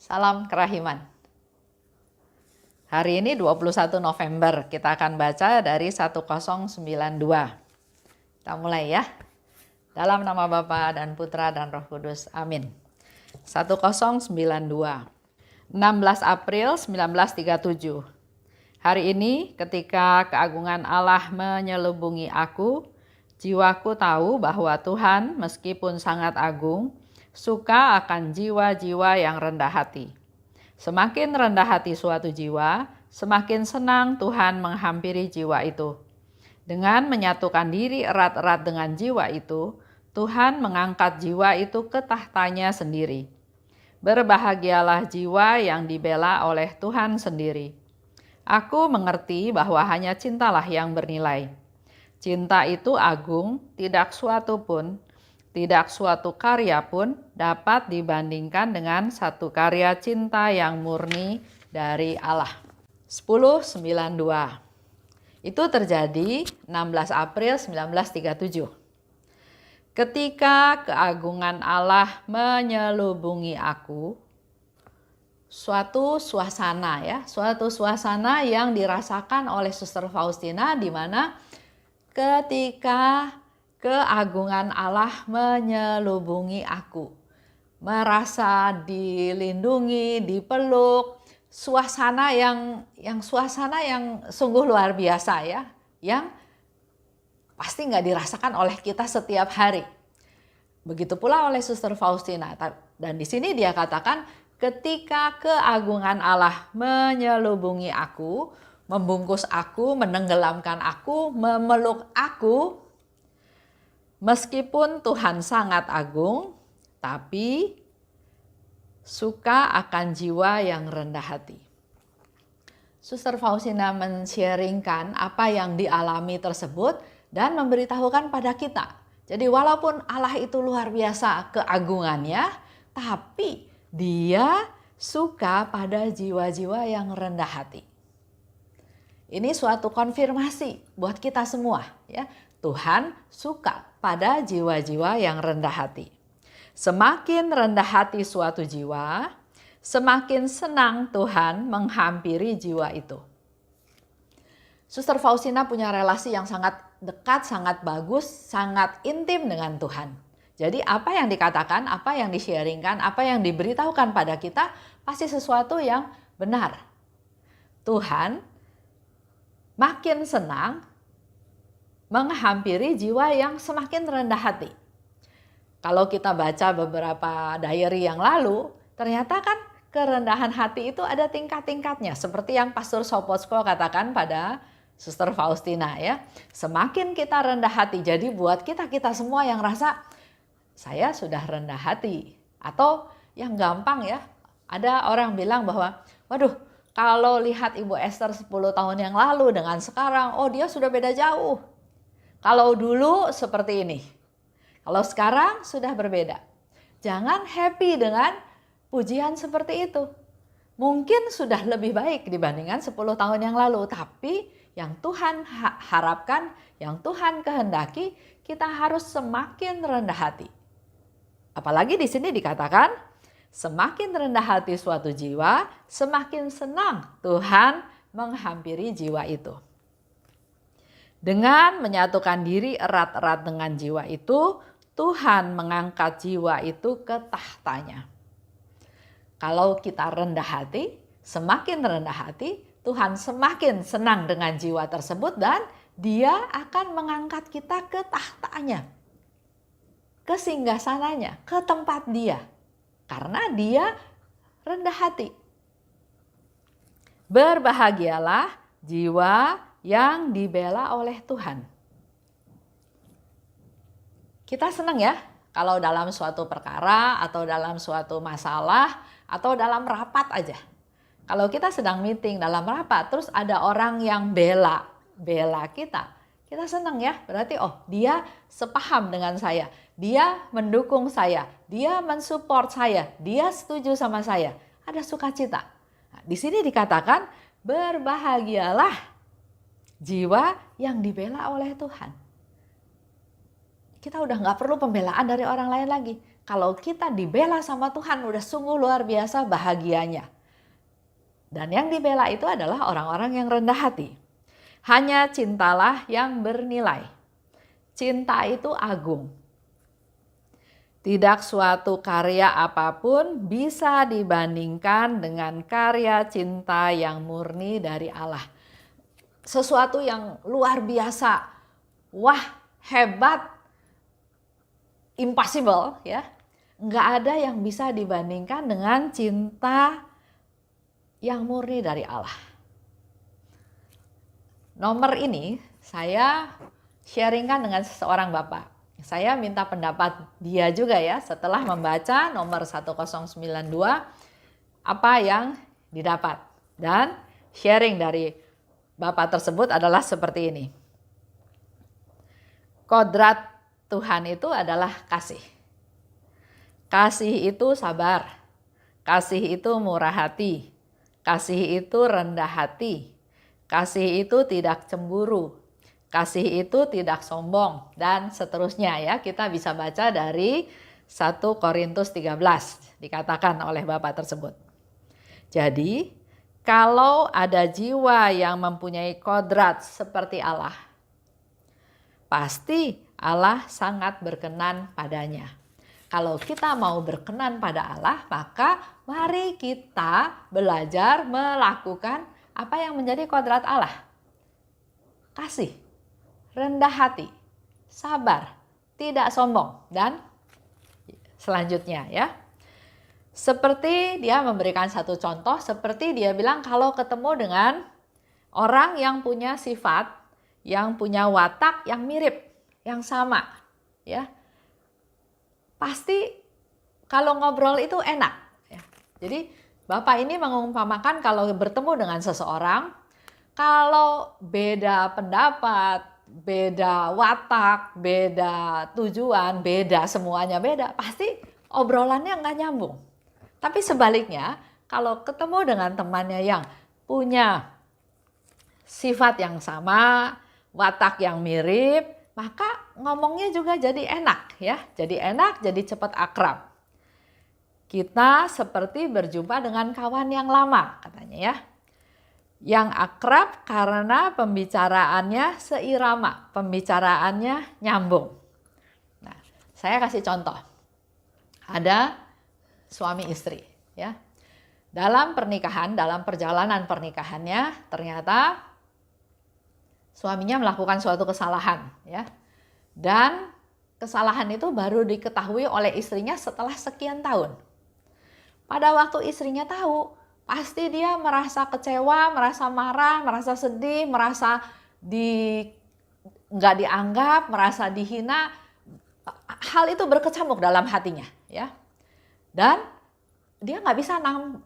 Salam kerahiman. Hari ini 21 November, kita akan baca dari 1092. Kita mulai ya. Dalam nama Bapa dan Putra dan Roh Kudus. Amin. 1092. 16 April 1937. Hari ini ketika keagungan Allah menyelubungi aku, jiwaku tahu bahwa Tuhan meskipun sangat agung, suka akan jiwa-jiwa yang rendah hati. Semakin rendah hati suatu jiwa, semakin senang Tuhan menghampiri jiwa itu. Dengan menyatukan diri erat-erat dengan jiwa itu, Tuhan mengangkat jiwa itu ke tahtanya sendiri. Berbahagialah jiwa yang dibela oleh Tuhan sendiri. Aku mengerti bahwa hanya cintalah yang bernilai. Cinta itu agung, tidak suatu karya pun dapat dibandingkan dengan satu karya cinta yang murni dari Allah. 1092. Itu terjadi 16 April 1937. Ketika keagungan Allah menyelubungi aku, suatu suasana yang dirasakan oleh Suster Faustina, di mana ketika keagungan Allah menyelubungi aku, merasa dilindungi, dipeluk, suasana yang sungguh luar biasa ya, yang pasti nggak dirasakan oleh kita setiap hari. Begitu pula oleh Suster Faustina. Dan di sini dia katakan, ketika keagungan Allah menyelubungi aku, membungkus aku, menenggelamkan aku, memeluk aku, meskipun Tuhan sangat agung, tapi suka akan jiwa yang rendah hati. Suster Faustina men-sharingkan apa yang dialami tersebut dan memberitahukan pada kita. Jadi walaupun Allah itu luar biasa keagungannya, tapi Dia suka pada jiwa-jiwa yang rendah hati. Ini suatu konfirmasi buat kita semua ya. Tuhan suka pada jiwa-jiwa yang rendah hati. Semakin rendah hati suatu jiwa, semakin senang Tuhan menghampiri jiwa itu. Suster Faustina punya relasi yang sangat dekat, sangat bagus, sangat intim dengan Tuhan. Jadi apa yang dikatakan, apa yang di-sharingkan, apa yang diberitahukan pada kita pasti sesuatu yang benar. Tuhan makin senang menghampiri jiwa yang semakin rendah hati. Kalau kita baca beberapa diary yang lalu, ternyata kan kerendahan hati itu ada tingkat-tingkatnya. Seperti yang Pastor Sopoćko katakan pada Suster Faustina ya. Semakin kita rendah hati, jadi buat kita semua yang rasa saya sudah rendah hati. Atau yang gampang ya, ada orang bilang bahwa waduh, kalau lihat Ibu Esther 10 tahun yang lalu dengan sekarang, oh dia sudah beda jauh. Kalau dulu seperti ini, kalau sekarang sudah berbeda. Jangan happy dengan pujian seperti itu. Mungkin sudah lebih baik dibandingkan 10 tahun yang lalu, tapi yang Tuhan harapkan, yang Tuhan kehendaki, kita harus semakin rendah hati. Apalagi di sini dikatakan, semakin rendah hati suatu jiwa, semakin senang Tuhan menghampiri jiwa itu. Dengan menyatukan diri erat-erat dengan jiwa itu, Tuhan mengangkat jiwa itu ke tahtanya. Kalau kita rendah hati, semakin rendah hati, Tuhan semakin senang dengan jiwa tersebut dan Dia akan mengangkat kita ke tahtanya, ke singgasananya, ke tempat Dia. Karena Dia rendah hati. Berbahagialah jiwa yang dibela oleh Tuhan. Kita senang ya kalau dalam suatu perkara atau dalam suatu masalah atau dalam rapat aja. Kalau kita sedang meeting dalam rapat terus ada orang yang bela kita senang ya. Berarti oh dia sepaham dengan saya, dia mendukung saya, dia mensupport saya, dia setuju sama saya. Ada sukacita. Nah, di sini dikatakan berbahagialah jiwa yang dibela oleh Tuhan. Kita udah nggak perlu pembelaan dari orang lain lagi. Kalau kita dibela sama Tuhan udah sungguh luar biasa bahagianya. Dan yang dibela itu adalah orang-orang yang rendah hati. Hanya cintalah yang bernilai. Cinta itu agung. Tidak suatu karya apapun bisa dibandingkan dengan karya cinta yang murni dari Allah. Sesuatu yang luar biasa, wah, hebat, impossible ya. Nggak ada yang bisa dibandingkan dengan cinta yang murni dari Allah. Nomor ini saya sharingkan dengan seseorang bapak. Saya minta pendapat dia juga ya setelah membaca nomor 1092 apa yang didapat. Dan sharing dari bapak tersebut adalah seperti ini. Kodrat Tuhan itu adalah kasih. Kasih itu sabar. Kasih itu murah hati. Kasih itu rendah hati. Kasih itu tidak cemburu. Kasih itu tidak sombong, dan seterusnya ya. Kita bisa baca dari 1 Korintus 13 dikatakan oleh bapak tersebut. Jadi kalau ada jiwa yang mempunyai kodrat seperti Allah, pasti Allah sangat berkenan padanya. Kalau kita mau berkenan pada Allah, maka mari kita belajar melakukan apa yang menjadi kodrat Allah. Kasih, rendah hati, sabar, tidak sombong, dan selanjutnya ya. Seperti dia memberikan satu contoh, seperti dia bilang kalau ketemu dengan orang yang punya sifat, yang punya watak yang mirip, yang sama, ya. Pasti kalau ngobrol itu enak. Ya. Jadi Bapak ini mengumpamakan kalau bertemu dengan seseorang, kalau beda pendapat, beda watak, beda tujuan, beda semuanya beda, pasti obrolannya nggak nyambung. Tapi sebaliknya, kalau ketemu dengan temannya yang punya sifat yang sama, watak yang mirip, maka ngomongnya juga jadi enak ya. Jadi enak, jadi cepat akrab. Kita seperti berjumpa dengan kawan yang lama katanya ya. Yang akrab karena pembicaraannya seirama, pembicaraannya nyambung. Nah, saya kasih contoh. Ada suami istri ya. Dalam pernikahan, dalam perjalanan pernikahannya ternyata suaminya melakukan suatu kesalahan ya. Dan kesalahan itu baru diketahui oleh istrinya setelah sekian tahun. Pada waktu istrinya tahu, pasti dia merasa kecewa, merasa marah, merasa sedih, merasa nggak dianggap, merasa dihina. Hal itu berkecamuk dalam hatinya ya. Dan dia nggak bisa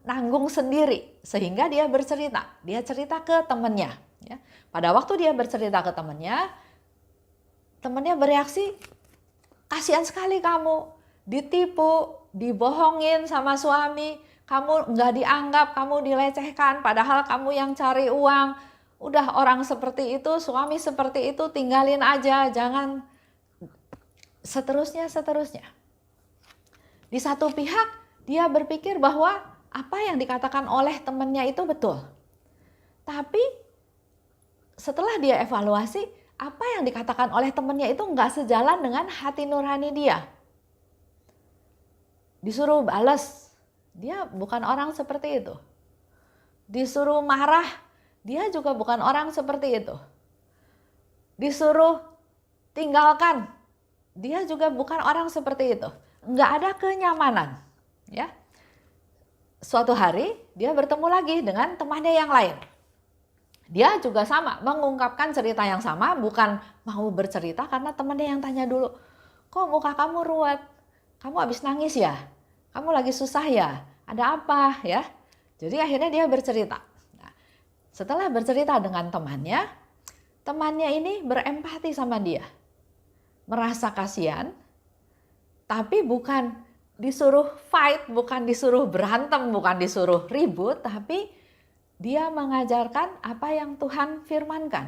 nanggung sendiri, sehingga dia bercerita. Dia cerita ke temannya. Ya. Pada waktu dia bercerita ke temannya bereaksi, kasihan sekali kamu, ditipu, dibohongin sama suami, kamu nggak dianggap, kamu dilecehkan, padahal kamu yang cari uang. Udah orang seperti itu, suami seperti itu, tinggalin aja, jangan seterusnya. Di satu pihak dia berpikir bahwa apa yang dikatakan oleh temannya itu betul. Tapi setelah dia evaluasi, apa yang dikatakan oleh temannya itu nggak sejalan dengan hati nurani dia. Disuruh balas, dia bukan orang seperti itu. Disuruh marah, dia juga bukan orang seperti itu. Disuruh tinggalkan, dia juga bukan orang seperti itu. Nggak ada kenyamanan. Ya. Suatu hari dia bertemu lagi dengan temannya yang lain. Dia juga sama, mengungkapkan cerita yang sama, bukan mau bercerita karena temannya yang tanya dulu, kok muka kamu ruwet? Kamu habis nangis ya? Kamu lagi susah ya? Ada apa ya? Jadi akhirnya dia bercerita. Nah, setelah bercerita dengan temannya ini berempati sama dia. Merasa kasihan, tapi bukan disuruh fight, bukan disuruh berantem, bukan disuruh ribut, tapi dia mengajarkan apa yang Tuhan firmankan.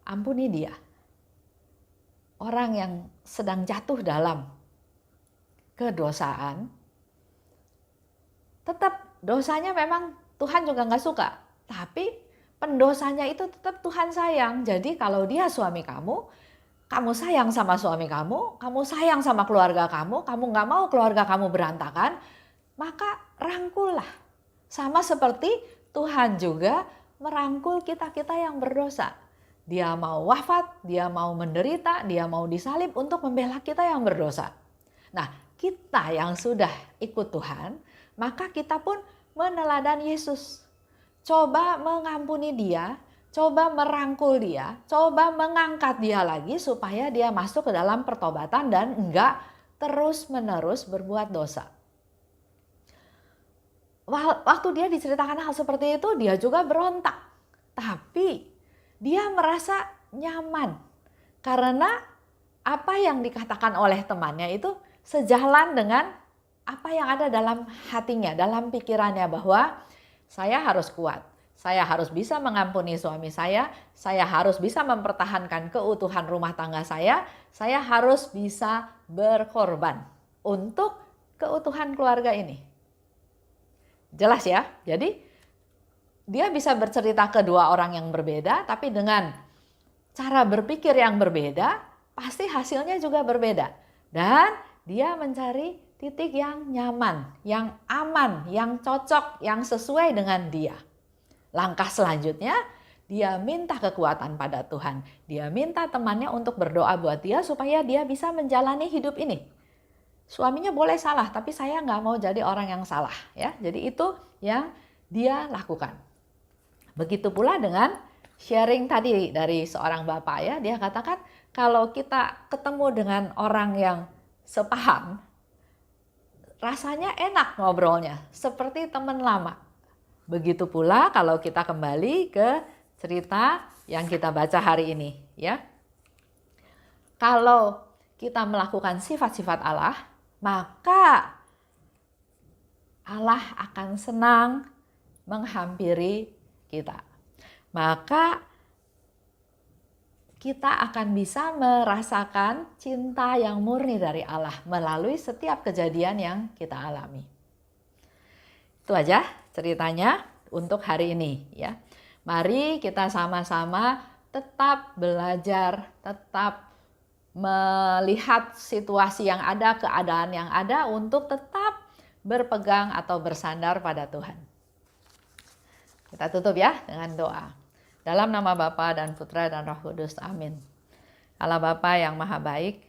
Ampuni dia. Orang yang sedang jatuh dalam kedosaan, tetap dosanya memang Tuhan juga nggak suka. Tapi pendosanya itu tetap Tuhan sayang. Jadi kalau dia suami kamu sayang sama suami kamu sayang sama keluarga kamu nggak mau keluarga kamu berantakan, maka rangkullah. Sama seperti Tuhan juga merangkul kita-kita yang berdosa. Dia mau wafat, dia mau menderita, dia mau disalib untuk membela kita yang berdosa. Nah, kita yang sudah ikut Tuhan, maka kita pun meneladan Yesus. Coba mengampuni dia, coba merangkul dia, coba mengangkat dia lagi supaya dia masuk ke dalam pertobatan dan enggak terus-menerus berbuat dosa. Waktu dia diceritakan hal seperti itu, dia juga berontak. Tapi dia merasa nyaman karena apa yang dikatakan oleh temannya itu sejalan dengan apa yang ada dalam hatinya, dalam pikirannya, bahwa saya harus kuat, saya harus bisa mengampuni suami saya harus bisa mempertahankan keutuhan rumah tangga saya harus bisa berkorban untuk keutuhan keluarga ini. Jelas ya? Jadi dia bisa bercerita ke dua orang yang berbeda, tapi dengan cara berpikir yang berbeda, pasti hasilnya juga berbeda. Dan dia mencari titik yang nyaman, yang aman, yang cocok, yang sesuai dengan dia. Langkah selanjutnya, dia minta kekuatan pada Tuhan. Dia minta temannya untuk berdoa buat dia supaya dia bisa menjalani hidup ini. Suaminya boleh salah, tapi saya nggak mau jadi orang yang salah. Ya, jadi itu yang dia lakukan. Begitu pula dengan sharing tadi dari seorang bapak ya, dia katakan kalau kita ketemu dengan orang yang sepaham, rasanya enak ngobrolnya, seperti teman lama. Begitu pula kalau kita kembali ke cerita yang kita baca hari ini ya. Kalau kita melakukan sifat-sifat Allah, maka Allah akan senang menghampiri kita. Maka kita akan bisa merasakan cinta yang murni dari Allah melalui setiap kejadian yang kita alami. Itu aja ceritanya untuk hari ini ya. Mari kita sama-sama tetap belajar, tetap melihat situasi yang ada, keadaan yang ada untuk tetap berpegang atau bersandar pada Tuhan. Kita tutup ya dengan doa. Dalam nama Bapa dan Putra dan Roh Kudus. Amin. Allah Bapa yang Maha Baik,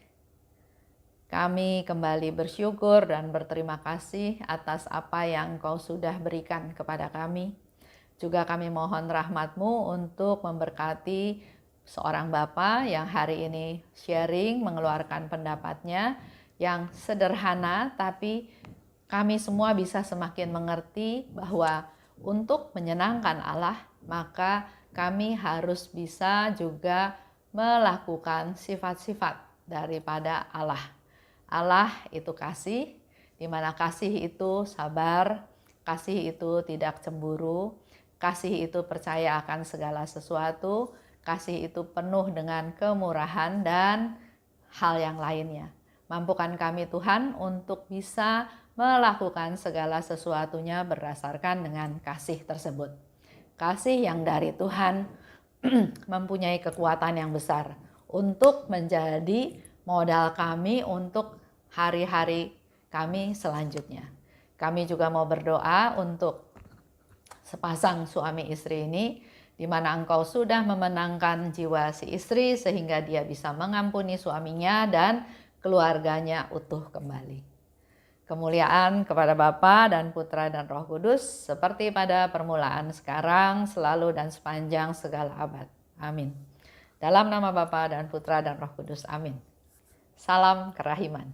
kami kembali bersyukur dan berterima kasih atas apa yang Kau sudah berikan kepada kami. Juga kami mohon rahmat-Mu untuk memberkati seorang Bapa yang hari ini sharing, mengeluarkan pendapatnya yang sederhana, tapi kami semua bisa semakin mengerti bahwa untuk menyenangkan Allah, maka kami harus bisa juga melakukan sifat-sifat daripada Allah. Allah itu kasih, di mana kasih itu sabar, kasih itu tidak cemburu, kasih itu percaya akan segala sesuatu, kasih itu penuh dengan kemurahan dan hal yang lainnya. Mampukan kami Tuhan untuk bisa melakukan segala sesuatunya berdasarkan dengan kasih tersebut. Kasih yang dari Tuhan mempunyai kekuatan yang besar untuk menjadi modal kami untuk hari-hari kami selanjutnya. Kami juga mau berdoa untuk sepasang suami istri ini, di mana Engkau sudah memenangkan jiwa si istri sehingga dia bisa mengampuni suaminya dan keluarganya utuh kembali. Kemuliaan kepada Bapa dan Putra dan Roh Kudus, seperti pada permulaan, sekarang, selalu, dan sepanjang segala abad. Amin. Dalam nama Bapa dan Putra dan Roh Kudus. Amin. Salam kerahiman.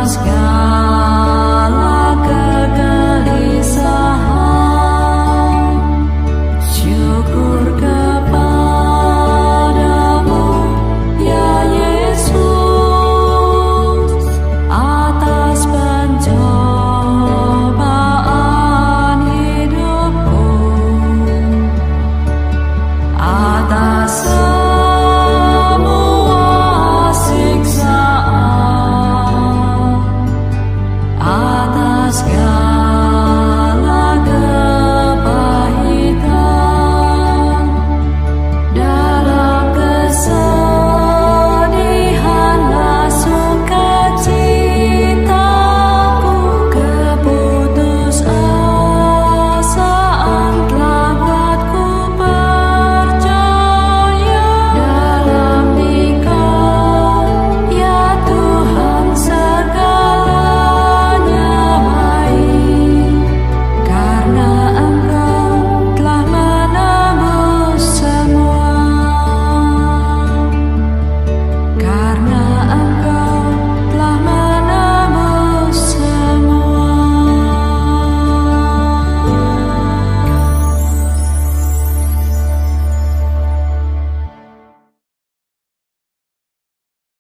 sky.